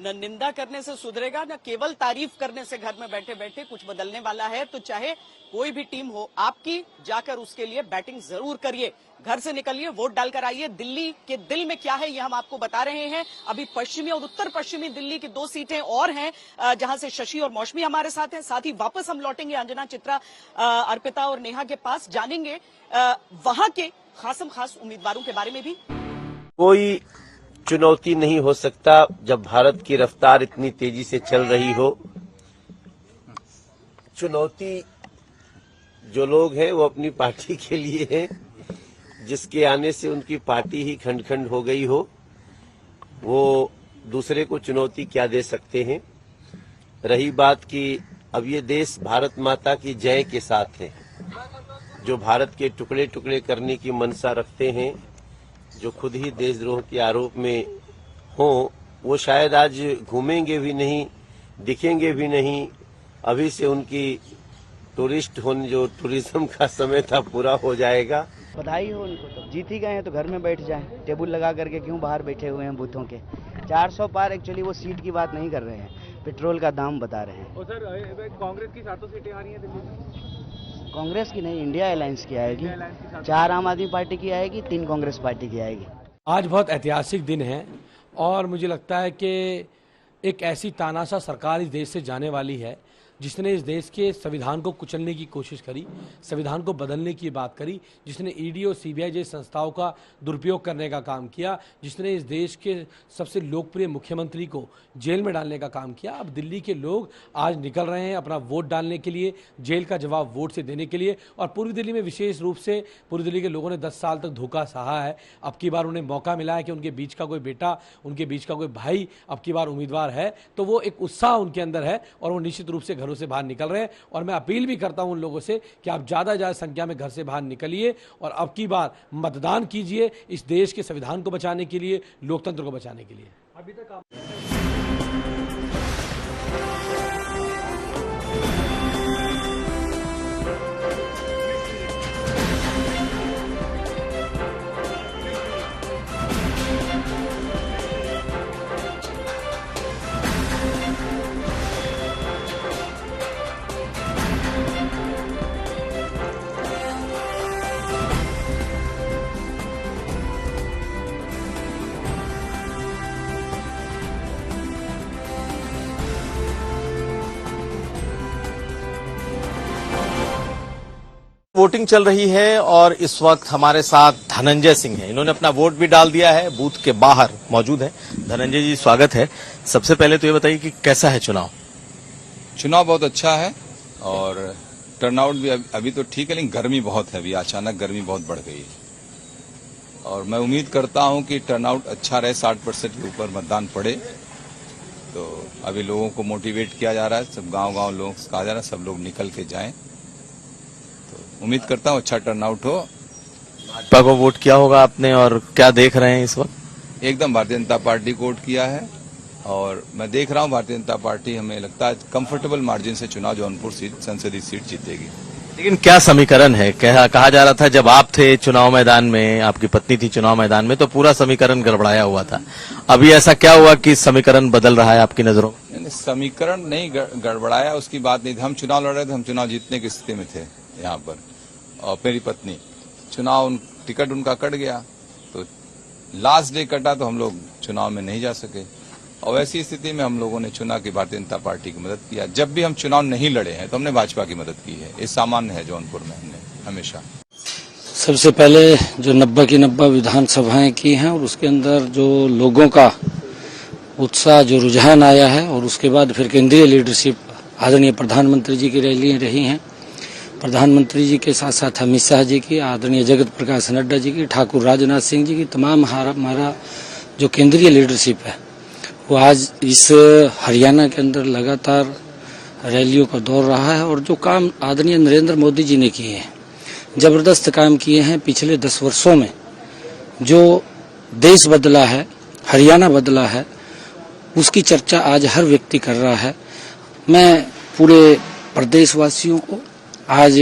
न निंदा करने से सुधरेगा, न केवल तारीफ करने से घर में बैठे बैठे कुछ बदलने वाला है। तो चाहे कोई भी टीम हो आपकी, जाकर उसके लिए बैटिंग जरूर करिए, घर से निकलिए, वोट डालकर आइए। दिल्ली के दिल में क्या है ये हम आपको बता रहे हैं। अभी पश्चिमी और उत्तर पश्चिमी दिल्ली की 2 सीटें और हैं जहां से शशि और मौसमी हमारे साथ हैं। साथ ही वापस हम लौटेंगे अंजना, चित्रा, अर्पिता और नेहा के पास, जानेंगे वहां के खासम खास उम्मीदवारों के बारे में भी। कोई चुनौती नहीं हो सकता जब भारत की रफ्तार इतनी तेजी से चल रही हो। चुनौती जो लोग हैं वो अपनी पार्टी के लिए हैं, जिसके आने से उनकी पार्टी ही खंड खंड हो गई हो, वो दूसरे को चुनौती क्या दे सकते हैं। रही बात कि अब ये देश भारत माता की जय के साथ है। जो भारत के टुकड़े टुकड़े करने की मंशा रखते हैं, जो खुद ही देशद्रोह के आरोप में हों, वो शायद आज घूमेंगे भी नहीं, दिखेंगे भी नहीं। अभी से उनकी टूरिस्ट होने, जो टूरिज्म का समय था, पूरा हो जाएगा। बधाई हो उनको, तो जीत ही गए हैं तो घर में बैठ जाएं, टेबल लगा करके क्यों बाहर बैठे हुए हैं बूथों के। 400 पार, एक्चुअली वो सीट की बात नहीं कर रहे हैं, पेट्रोल का दाम बता रहे हैं। और सर कांग्रेस की 7 सीटें आ रही हैं दिल्ली में। कांग्रेस की नहीं, इंडिया अलायंस की आएगी। 4 आम आदमी पार्टी की आएगी, 3 कांग्रेस पार्टी की आएगी। आज बहुत ऐतिहासिक दिन है और मुझे लगता है कि एक ऐसी तानाशाह सरकार इस देश से जाने वाली है जिसने इस देश के संविधान को कुचलने की कोशिश करी, संविधान को बदलने की बात करी, जिसने ईडी और सीबीआई जैसी संस्थाओं का दुरुपयोग करने का काम किया, जिसने इस देश के सबसे लोकप्रिय मुख्यमंत्री को जेल में डालने का काम किया। अब दिल्ली के लोग आज निकल रहे हैं अपना वोट डालने के लिए, जेल का जवाब वोट से देने के लिए। और पूर्वी दिल्ली में विशेष रूप से पूर्वी दिल्ली के लोगों ने 10 साल तक धोखा सहा है। अब की बार उन्हें मौका मिला है कि उनके बीच का कोई बेटा, उनके बीच का कोई भाई अब की बार उम्मीदवार है, तो वो एक उत्साह उनके अंदर है और वो निश्चित रूप से घरों से बाहर निकल रहे हैं। और मैं अपील भी करता हूं उन लोगों से कि आप ज्यादा संख्या में घर से बाहर निकलिए और अब की बार मतदान कीजिए, इस देश के संविधान को बचाने के लिए, लोकतंत्र को बचाने के लिए। अभी तक वोटिंग चल रही है और इस वक्त हमारे साथ धनंजय सिंह हैं। इन्होंने अपना वोट भी डाल दिया है, बूथ के बाहर मौजूद है। धनंजय जी, स्वागत है। सबसे पहले तो ये बताइए कि कैसा है चुनाव? चुनाव बहुत अच्छा है और टर्नआउट भी अभी तो ठीक है, लेकिन गर्मी बहुत है, अभी अचानक गर्मी बहुत बढ़ गई है और मैं उम्मीद करता हूं कि टर्नआउट अच्छा रहे, 60% के ऊपर मतदान पड़े। तो अभी लोगों को मोटिवेट किया जा रहा है, सब गांव-गांव लोगों से कहा जा रहा है सब लोग निकल के जाएं। उम्मीद करता हूं अच्छा टर्नआउट हो। भाजपा को वोट किया होगा आपने और क्या देख रहे हैं इस वक्त? एकदम भारतीय जनता पार्टी को वोट किया है और मैं देख रहा हूं भारतीय जनता पार्टी, हमें लगता है कंफर्टेबल मार्जिन से चुनाव जौनपुर संसदीय सीट जीतेगी। लेकिन क्या समीकरण है? कहा जा रहा था जब आप थे चुनाव मैदान में, आपकी पत्नी थी चुनाव मैदान में, तो पूरा समीकरण गड़बड़ाया हुआ था। अभी ऐसा क्या हुआ कि समीकरण बदल रहा है आपकी नजरों में? समीकरण नहीं गड़बड़ाया, उसकी बात नहीं थी। हम चुनाव लड़ रहे थे, हम चुनाव जीतने की स्थिति में थे यहाँ पर, और मेरी पत्नी चुनाव टिकट उनका कट गया, तो लास्ट डे कटा तो हम लोग चुनाव में नहीं जा सके और ऐसी स्थिति में हम लोगों ने चुना कि भारतीय जनता पार्टी की मदद किया। जब भी हम चुनाव नहीं लड़े हैं तो हमने भाजपा की मदद की है, ये सामान्य है जौनपुर में हमने हमेशा। सबसे पहले जो 90 की 90 विधानसभाएं की हैं और उसके अंदर जो लोगों का उत्साह, जो रुझान आया है, और उसके बाद फिर केंद्रीय लीडरशिप, आदरणीय प्रधानमंत्री जी की रैलियां रही हैं। प्रधानमंत्री जी के साथ साथ अमित शाह जी की, आदरणीय जगत प्रकाश नड्डा जी की, ठाकुर राजनाथ सिंह जी की, तमाम हमारा जो केंद्रीय लीडरशिप है वो आज इस हरियाणा के अंदर लगातार रैलियों का दौर रहा है। और जो काम आदरणीय नरेंद्र मोदी जी ने किए हैं, जबरदस्त काम किए हैं पिछले 10 वर्षों में, जो देश बदला है, हरियाणा बदला है, उसकी चर्चा आज हर व्यक्ति कर रहा है। मैं पूरे प्रदेशवासियों को, आज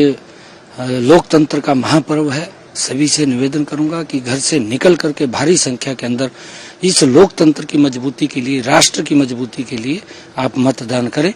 लोकतंत्र का महापर्व है, सभी से निवेदन करूंगा कि घर से निकल करके भारी संख्या के अंदर इस लोकतंत्र की मजबूती के लिए, राष्ट्र की मजबूती के लिए आप मतदान करें।